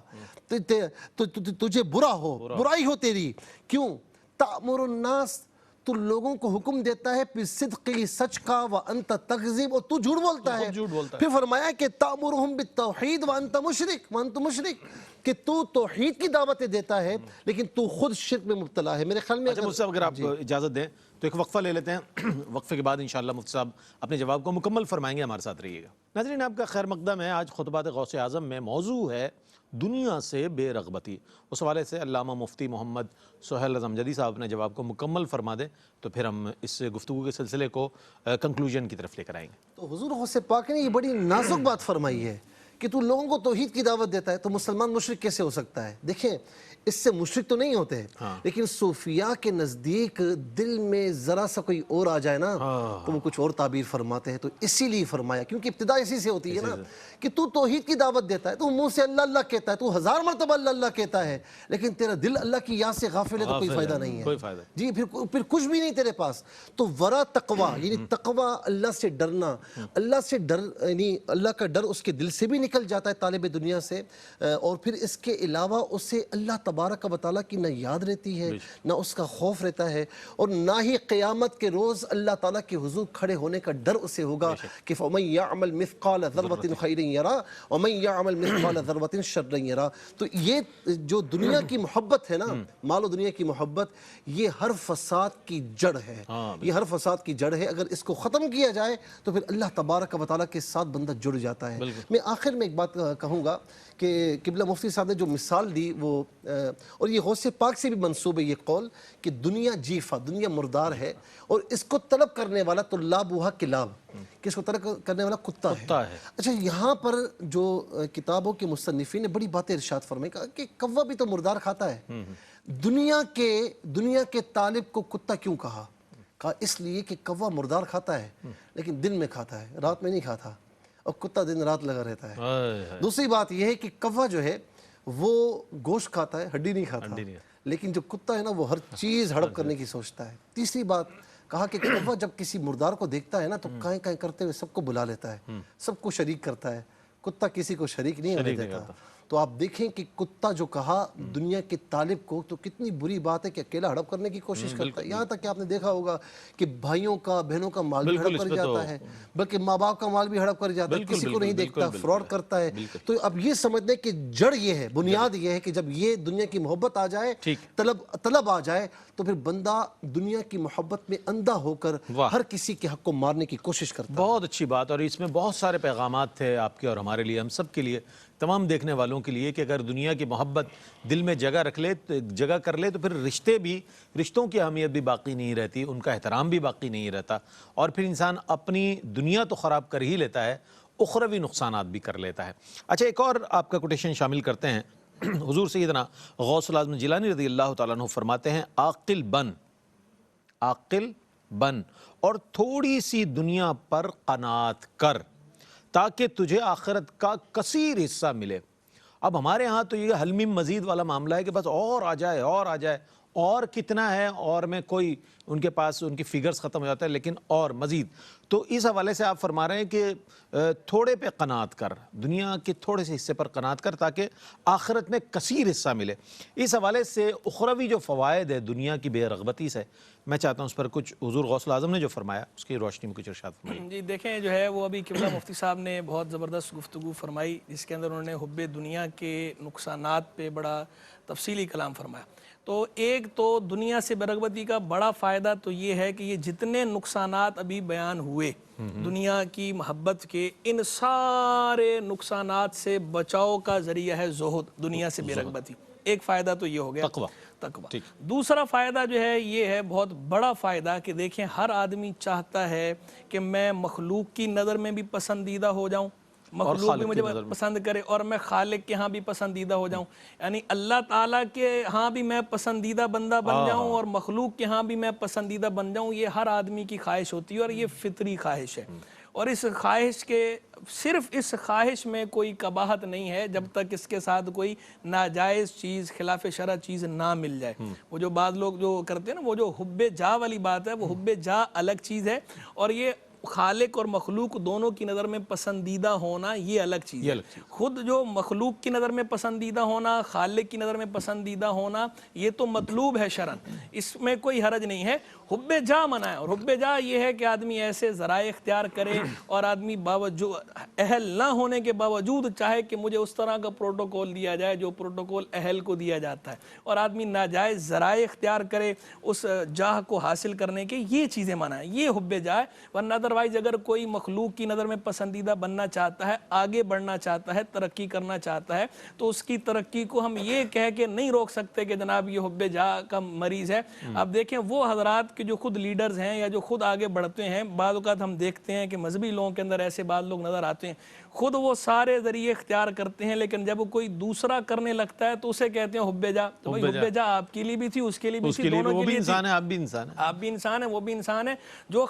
[SPEAKER 2] تجھے برا ہو، برائی ہو تیری. کیوں؟ تأمر الناس، تو لوگوں کو حکم دیتا ہے بالصدق، سچ کا، وانت تکذب، اور تو جھوٹ بولتا ہے. پھر فرمایا کہ تأمرہم بالتوحید وانت مشرک، کہ تو توحید کی دعوتیں دیتا ہے لیکن تو خود شرک میں مبتلا ہے. میرے خیال میں
[SPEAKER 1] اچھا مفتی صاحب اگر آپ اجازت دیں تو ایک وقفہ لے لیتے ہیں، وقفے کے بعد انشاءاللہ مفتی صاحب اپنے جواب کو مکمل فرمائیں گے، ہمارے ساتھ رہیے گا. ناظرین آپ کا خیر مقدم ہے. آج خطبات غوث اعظم میں موضوع ہے دنیا سے بے رغبتی. اس حوالے سے علامہ مفتی محمد سہیل اعظم جدی صاحب اپنے جواب کو مکمل فرما دیں تو پھر ہم اس گفتگو کے سلسلے کو کنکلوژن کی طرف لے کر آئیں گے.
[SPEAKER 2] تو حضور غوث پاک نے یہ بڑی نازک بات فرمائی ہے کہ تو لوگوں کو توحید کی دعوت دیتا ہے تو مسلمان مشرک کیسے ہو سکتا ہے؟ دیکھیں اس سے مشرک تو نہیں ہوتے لیکن صوفیاء کے نزدیک دل میں ذرا سا کوئی اور آ جائے نا تو وہ کچھ اور تعبیر فرماتے ہیں. تو اسی لیے فرمایا، کیونکہ ابتدا اسی سے ہوتی ہے نا کہ تو توحید کی دعوت دیتا ہے، تو منہ سے اللہ اللہ کہتا ہے، تو 1000 مرتبہ اللہ اللہ کہتا ہے، لیکن تیرا دل اللہ کی یاد سے غافل ہے تو کوئی فائدہ نہیں ہے.
[SPEAKER 1] کوئی فائدہ
[SPEAKER 2] جی پھر کچھ بھی نہیں تیرے پاس. تو ورا تقوی یعنی تقوی، اللہ سے ڈرنا، اللہ سے ڈر یعنی اللہ کا ڈر اس کے دل سے بھی نکل جاتا ہے طالب دنیا سے، اور پھر اس کے علاوہ اسے اللہ تبارک و تعالیٰ کی نہ یاد رہتی ہے، نہ اس کا خوف رہتا ہے، اور نہ ہی قیامت کے روز اللہ تعالیٰ کے حضور کھڑے ہونے کا ڈر اسے ہوگا کہ فَمَن يَعْمَلْ مِثْقَالَ ذَرَّةٍ خَيْرٍ يَرَى وَمَن يَعْمَلْ مِثْقَالَ ذَرَّةٍ شَرًّا يَرَى. تو یہ جو دنیا کی محبت ہے نا، مال و دنیا کی محبت، یہ ہر فساد کی جڑ ہے، یہ ہر فساد کی جڑ ہے. اگر اس کو ختم کیا جائے تو پھر اللہ تبارک و تعالیٰ کے ساتھ بندہ جڑ جاتا ہے. میں آخر میں ایک بات کہوں گا کہ قبلہ مفتی صاحب نے جو مثال دی وہ، اور یہ غوث پاک سے بھی منسوب ہے یہ قول کہ دنیا جیفہ، دنیا مردار ہے اور اس کو طلب کرنے والا طلابها کلاب، کہ اس کو طلب کرنے والا کتا ہے. اچھا یہاں پر جو کتابوں کے مصنفین نے بڑی باتیں ارشاد فرمائی، کہا کہ کوا بھی تو مردار کھاتا ہے. دنیا کے طالب کو کتا کیوں کہا؟ کہا اس لیے کہ کوا مردار کھاتا ہے لیکن دن میں کھاتا ہے، رات میں نہیں کھاتا، اور کتا دن رات لگا رہتا ہے. دوسری بات یہ ہے کہ کوا جو ہے وہ گوشت کھاتا ہے، ہڈی نہیں کھاتا، لیکن جو کتا ہے نا وہ ہر چیز ہڑپ کرنے کی سوچتا ہے. تیسری بات کہا کہ کوا جب کسی مردار کو دیکھتا ہے نا تو کائیں کائیں کرتے ہوئے سب کو بلا لیتا ہے، سب کو شریک کرتا ہے. کتا کسی کو شریک نہیں ہونے دیتا. تو آپ دیکھیں کہ کتا جو کہا دنیا کے طالب کو، تو کتنی بری بات ہے کہ اکیلا ہڑپ کرنے کی کوشش کرتا ہے. یہاں تک کہ آپ نے دیکھا ہوگا کہ بھائیوں کا، بہنوں کا مال بھی ہڑپ کر جاتا ہے، بلکہ ماں باپ کا مال بھی ہڑپ کر جاتا ہے، کسی کو نہیں دیکھتا، فراڈ کرتا ہے. تو اب یہ سمجھ لیں کہ جڑ یہ ہے، بنیاد یہ ہے کہ جب یہ دنیا کی محبت آ جائے، طلب آ جائے، تو پھر بندہ دنیا کی محبت میں اندھا ہو کر ہر کسی کے حق کو مارنے کی کوشش کرتا ہے.
[SPEAKER 1] بہت اچھی بات، اور اس میں بہت سارے پیغامات تھے آپ کے اور ہمارے لیے، ہم سب کے لیے، تمام دیکھنے والوں کے لیے، کہ اگر دنیا کی محبت دل میں جگہ کر لے تو پھر رشتوں کی اہمیت بھی باقی نہیں رہتی، ان کا احترام بھی باقی نہیں رہتا، اور پھر انسان اپنی دنیا تو خراب کر ہی لیتا ہے، اخروی نقصانات بھی کر لیتا ہے. اچھا ایک اور آپ کا کوٹیشن شامل کرتے ہیں. حضور سیدنا غوث الاعظم جیلانی رضی اللہ تعالیٰ عنہ فرماتے ہیں عاقل بن اور تھوڑی سی دنیا پر قناعت کر تاکہ تجھے آخرت کا کثیر حصہ ملے. اب ہمارے ہاں تو یہ حل میم مزید والا معاملہ ہے کہ بس اور آ جائے، اور کتنا ہے، اور میں کوئی ان کے پاس ان کی فگرز ختم ہو جاتا ہے، لیکن اور مزید. تو اس حوالے سے آپ فرما رہے ہیں کہ تھوڑے پہ قناعت کر، دنیا کے تھوڑے سے حصے پر قناعت کر تاکہ آخرت میں کثیر حصہ ملے. اس حوالے سے اخروی جو فوائد ہے دنیا کی بے رغبتی سے، میں چاہتا ہوں اس پر کچھ حضور غوث الاعظم نے جو فرمایا اس کی روشنی میں کچھ ارشاد فرمائیے.
[SPEAKER 3] جی دیکھیں جو ہے وہ ابھی قبلہ مفتی صاحب نے بہت زبردست گفتگو فرمائی جس کے اندر انہوں نے حب دنیا کے نقصانات پہ بڑا تفصیلی کلام فرمایا. تو ایک تو دنیا سے بے رغبتی کا بڑا فائدہ تو یہ ہے کہ یہ جتنے نقصانات ابھی بیان ہوئے دنیا کی محبت کے، ان سارے نقصانات سے بچاؤ کا ذریعہ ہے زہد، دنیا سے بے رغبتی. ایک فائدہ تو یہ ہو گیا تقوی. دوسرا فائدہ جو ہے یہ ہے بہت بڑا فائدہ کہ دیکھیں ہر آدمی چاہتا ہے کہ میں مخلوق کی نظر میں بھی پسندیدہ ہو جاؤں، مخلوق بھی مجھے پسند کرے، اور میں خالق کے ہاں بھی پسندیدہ ہو جاؤں، یعنی اللہ تعالیٰ کے ہاں بھی میں پسندیدہ بندہ بن جاؤں اور مخلوق کے ہاں بھی میں پسندیدہ بن جاؤں. یہ ہر آدمی کی خواہش ہوتی ہے اور یہ فطری خواہش ہے. اور اس خواہش کے صرف اس خواہش میں کوئی قباحت نہیں ہے جب تک اس کے ساتھ کوئی ناجائز چیز خلاف شرع چیز نہ مل جائے. وہ جو بعض لوگ جو کرتے ہیں نا وہ جو حب جا والی بات ہے، وہ حب جا الگ چیز ہے، اور یہ خالق اور مخلوق دونوں کی نظر میں پسندیدہ ہونا یہ الگ چیز ہے. خود جو مخلوق کی نظر میں پسندیدہ ہونا، خالق کی نظر میں پسندیدہ ہونا، یہ تو مطلوب ہے شرعن، اس میں کوئی حرج نہیں ہے. حب جا منع ہے، اور حب جا یہ ہے کہ آدمی ایسے ذرائع اختیار کرے اور آدمی باوجود اہل نہ ہونے کے باوجود چاہے کہ مجھے اس طرح کا پروٹوکول دیا جائے جو پروٹوکول اہل کو دیا جاتا ہے، اور آدمی ناجائز ذرائع اختیار کرے اس جاہ کو حاصل کرنے کے، یہ چیزیں منع ہیں، یہ حب جا ہے. ورنہ ادروائز اگر کوئی مخلوق کی نظر میں پسندیدہ بننا چاہتا ہے، آگے بڑھنا چاہتا ہے، ترقی کرنا چاہتا ہے، تو اس کی ترقی کو ہم یہ کہہ کے نہیں روک سکتے کہ جناب یہ حب جا کا مریض ہے. اب دیکھیں وہ حضرات جو خود لیڈرز ہیں یا جو خود آگے بڑھتے ہیں، بعض اوقات ہم دیکھتے ہیں کہ مذہبی لوگوں کے اندر ایسے بعض لوگ نظر آتے ہیں، خود وہ سارے ذریعے اختیار کرتے ہیں، لیکن جب کوئی دوسرا کرنے لگتا ہے تو اسے کہتے ہیں حب جا. تو بھائی حب جا آپ کے لیے بھی تھی، اس کے لیے بھی تھی، دونوں کے لیے
[SPEAKER 1] انسان ہے، آپ بھی انسان ہیں،
[SPEAKER 3] آپ بھی انسان ہیں، وہ بھی انسان ہے. جو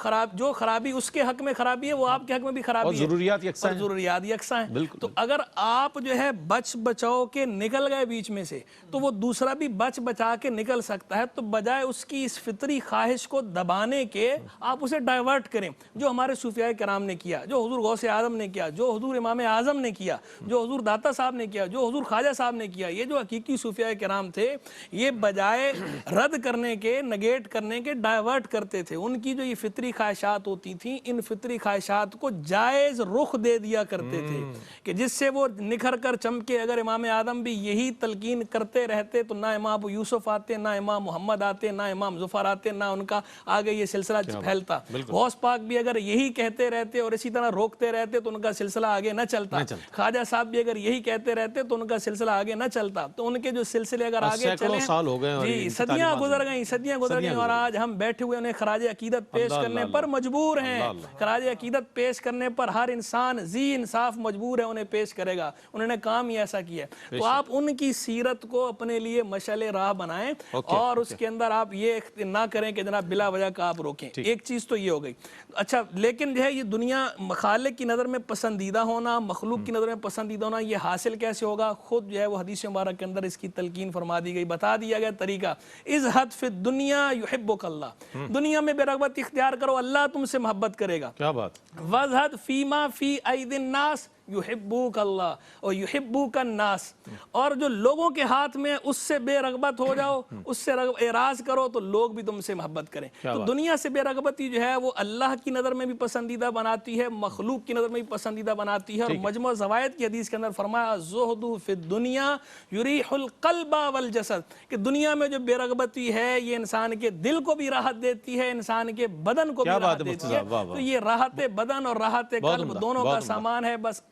[SPEAKER 3] خرابی اس کے حق میں خرابی ہے وہ آپ کے حق میں بھی خرابی ہے،
[SPEAKER 1] ضروریات یکساں ہیں،
[SPEAKER 3] ضروریات یکساں ہیں. تو اگر آپ جو ہے بچ بچاؤ کے نکل گئے بیچ میں سے، تو وہ دوسرا بھی بچ بچا کے نکل سکتا ہے. تو بجائے اس کی اس فطری خواہش کو دبانے کے آپ اسے ڈائیورٹ کریں، جو ہمارے صوفیاء کرام نے کیا، جو حضور غوث اعظم نے کیا، جو حضور امام اعظم نے کیا، جو حضور داتا صاحب نے کیا، جو حضور خواجہ صاحب نے کیا. یہ جو حقیقی صوفیاء کرام تھے، یہ بجائے رد کرنے کے، نگیٹ کرنے کے، ڈائیورٹ کرتے تھے. ان کی جو یہ فطری خواہشات ہوتی تھیں، ان فطری خواہشات کو جائز رخ دے دیا کرتے تھے کہ جس سے وہ نکھر کر چمکے. اگر امام اعظم بھی یہی تلقین کرتے رہتے تو نہ امام ابو یوسف آتے، نہ امام محمد آتے، نہ امام ظفر آتے، نہ ان کا آگے یہ سلسلہ پھیلتا. غوث پاک بھی اگر یہی کہتے رہتے اور اسی طرح روکتے رہتے تو ان کا سلسلہ آگے نہ چلتا. خواجہ صاحب بھی اگر یہی کہتے رہتے تو ان کا سلسلہ آگے نہ چلتا. تو ان کے جو سلسلے اگر آگے چلیں،
[SPEAKER 1] سال ہو گئے،
[SPEAKER 3] جی صدیاں گزر گئیں، اور آج ہم بیٹھے ہوئے انہیں خراج عقیدت پیش کرنے پر مجبور ہیں. خراج عقیدت پیش کرنے پر ہر انسان ذی انصاف مجبور ہے، انہیں پیش کرے گا. انہوں نے کام ہی ایسا کیا ہے. تو آپ ان کی سیرت کو اپنے لیے مشعل راہ بنائیں، اور اس کے اندر آپ یہ نہ کریں کہ جناب بلا وجہ کا آپ روکیں. ایک چیز تو یہ ہو گئی. اچھا، لیکن جو ہے یہ دنیا خالق کی نظر میں پسندیدہ ہونا، مخلوق کی نظر میں پسندیدہ ہونا، یہ حاصل کیسے ہوگا؟ خود جو ہے وہ حدیث مبارک کے اندر اس کی تلقین فرما دی گئی، بتا دیا گیا طریقہ. اذھب فی الدنیا یحبک اللہ، دنیا میں بے رغبت اختیار کرو، اللہ تم سے محبت کرے گا.
[SPEAKER 1] کیا بات.
[SPEAKER 3] وَاذْهَدْ فِيمَا فِي أَيْدِ النَّاسِ یحبوک اللہ اور یحبوک الناس. اور جو لوگوں کے ہاتھ میں اس سے بے رغبت ہو جاؤ، اس سے اعراض کرو تو لوگ بھی تم سے محبت کریں. تو دنیا سے بے رغبتی جو ہے وہ اللہ کی نظر میں بھی پسندیدہ بناتی ہے، مخلوق کی نظر میں بھی پسندیدہ بناتی ہے. اور مجموع زوائد کی حدیث کے اندر فرمایا زہد فی الدنیا یریح القلب والجسد، کہ دنیا میں جو بے رغبتی ہے یہ انسان کے دل کو بھی راحت دیتی ہے، انسان کے بدن کو بھی راحت دیتی ہے. تو یہ راحت بدن اور راحت قلب دونوں کا سامان ہے. بس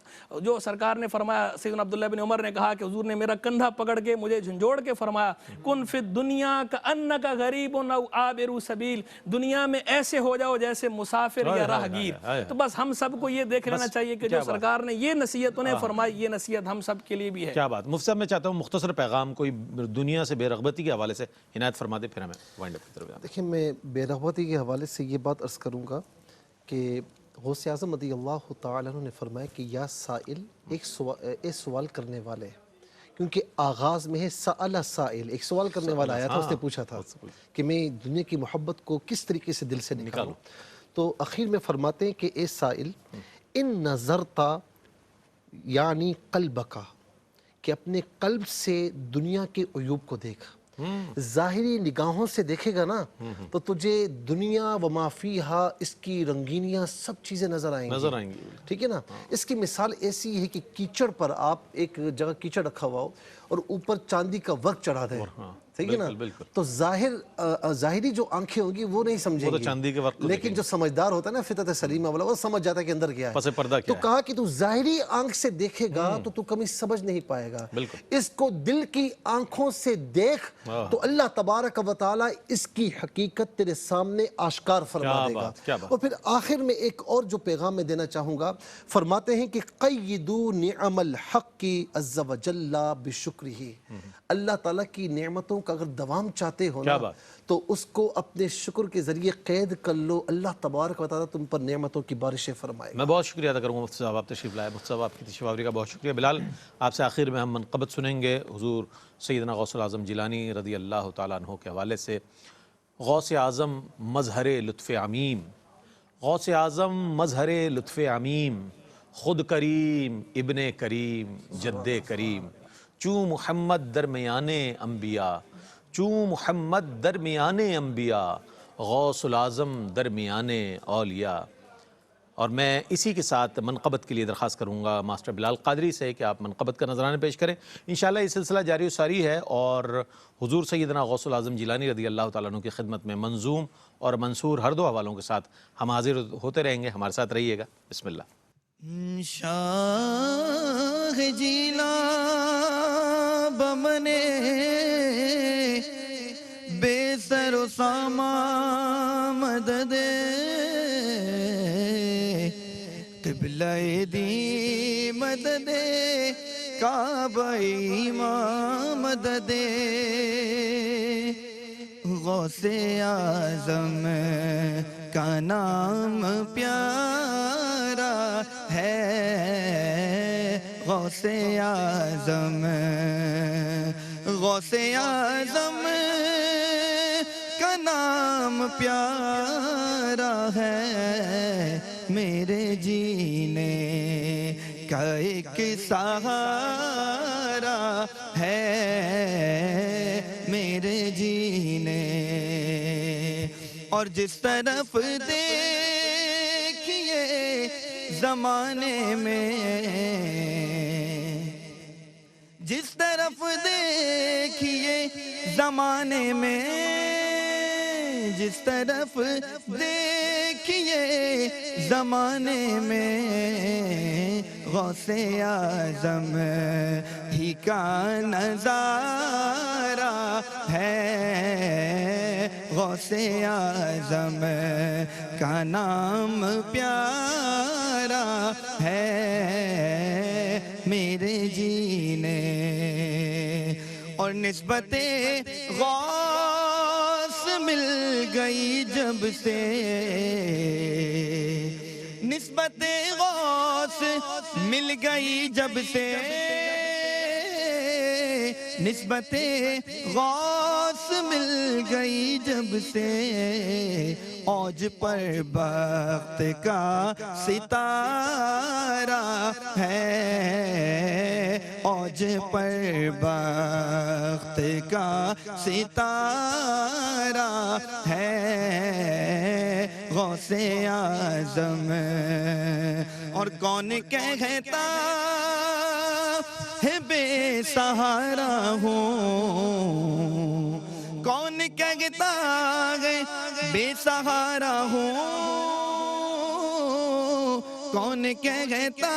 [SPEAKER 3] جو سرکار نے فرمایا، سیدنا عبداللہ بن عمر نے کہا کہ حضور نے میرا کندھا پکڑ کے مجھے جھنجھوڑ کے فرمایا کن فی الدنیا کأنک غریب او عابر سبیل، دنیا میں ایسے ہو جاؤ جیسے مسافر یا راہگیر. تو بس ہم سب کو یہ دیکھ لینا چاہیے کہ جو سرکار نے یہ نصیحت انہیں فرمائی، یہ نصیحت ہم سب کے لیے بھی ہے.
[SPEAKER 1] کیا بات. مفتی صاحب میں چاہتا ہوں مختصر پیغام کوئی دنیا سے بے رغبتی کے حوالے سے عنایت فرما دے، پھر ہمیں وائنڈ اپ کی طرف جانا.
[SPEAKER 2] دیکھیں، میں بے رغبتی کے حوالے سے یہ بات عرض کروں گا کہ غوث اعظم رضی اللہ تعالیٰ عنہ نے فرمایا کہ یا سائل، ایک سوال کرنے والے، کیونکہ آغاز میں ہے سأل سائل، ایک سوال کرنے والا آیا تھا، اس نے پوچھا تھا کہ میں دنیا کی محبت کو کس طریقے سے دل سے نکالوں. تو اخیر میں فرماتے ہیں کہ اے سائل، ان نظرتا یعنی قلبکا، کہ اپنے قلب سے دنیا کے عیوب کو دیکھ. ظاہری نگاہوں سے دیکھے گا نا تو تجھے دنیا و ما فیہا، اس کی رنگینیاں سب چیزیں نظر آئیں گی. ٹھیک ہے نا. اس کی مثال ایسی ہے کہ کیچڑ پر آپ ایک جگہ کیچڑ رکھا ہوا ہو اور اوپر چاندی کا ورق چڑھا دیں، ٹھیک ہے نا، تو ظاہری جو آنکھیں ہوں گی وہ نہیں سمجھیں گی، لیکن جو سمجھدار ہوتا ہے نا، فطرت سلیمہ والا، وہ سمجھ جاتا ہے کہ اندر کیا ہے. تو کہا کہ تو ظاہری آنکھ سے دیکھے گا تو تو کمی سمجھ نہیں پائے گا، اس کو دل کی آنکھوں سے دیکھ تو اللہ تبارک و تعالی اس کی حقیقت تیرے سامنے آشکار فرما دے گا. اور پھر آخر میں ایک اور جو پیغام میں دینا چاہوں گا، فرماتے ہیں کہ قیدوا نعم الحق عز وجل بشکرہ، اللہ تعالیٰ کی نعمتوں کا کا اگر دوام چاہتے ہو
[SPEAKER 1] کیا
[SPEAKER 2] نا
[SPEAKER 1] بات؟
[SPEAKER 2] تو اس کو اپنے شکر کے ذریعے قید کر لو، اللہ تبارک و تعالیٰ تم پر نعمتوں کی بارشیں فرمائے گا۔
[SPEAKER 1] میں بہت شکریہ ادا کروں گا مفتی صاحب، آپ تشریف لائے، مفتی صاحب آپ کی تشریف آوری کا بہت شکریہ۔ بلال، آپ سے آخر میں ہم منقبت سنیں گے حضور سیدنا غوث العظم جیلانی رضی اللہ تعالیٰ عنہ کے حوالے سے۔ غوث اعظم مظہر لطف عمیم، غوث اعظم مظہر لطف عمیم، خود کریم ابن کریم جد کریم، چوں محمد درمیان انبیاء، چوں محمد درمیان انبیاء، غوث العظم درمیان اولیاء۔ اور میں اسی کے ساتھ منقبت کے لیے درخواست کروں گا ماسٹر بلال قادری سے کہ آپ منقبت کا نذرانے پیش کریں۔ انشاءاللہ یہ سلسلہ جاری و ساری ہے اور حضور سیدنا غوث العظم جیلانی رضی اللہ تعالیٰ عنہ کی خدمت میں منظوم اور منصور ہر دو حوالوں کے ساتھ ہم حاضر ہوتے رہیں گے، ہمارے ساتھ رہیے گا۔ بسم اللہ۔
[SPEAKER 4] شاہ جیلا بمنے بے سر و سامان مدد قبلہ دی مدد کعبہ امام مدد غوث اعظم کا نام پیارا ہے، غوث اعظم، غوث اعظم کا نام پیارا ہے، میرے جینے کا ایک سہارا ہے، میرے جینے۔ اور جس طرف دیکھیے زمانے میں، جس طرف دیکھیے زمانے میں، جس طرف دیکھیے زمانے میں، غوث اعظم ہی کا نظارہ ہے، غوث اعظم کا نام پیارا ہے، میرے جینے۔ اور نسبت غوث مل گئی جب سے، نسبت غوث مل گئی جب سے، نسبت غوث مل گئی جب سے، اوج پر بخت کا ستارہ ہے، اوج پر بخت کا ستارہ ہے، غوث اعظم۔ اور کون کہتا ہے بے سہارا ہوں، کون کہتا ہے بے سہارا ہوں، کون کہتا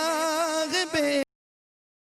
[SPEAKER 4] ہے بے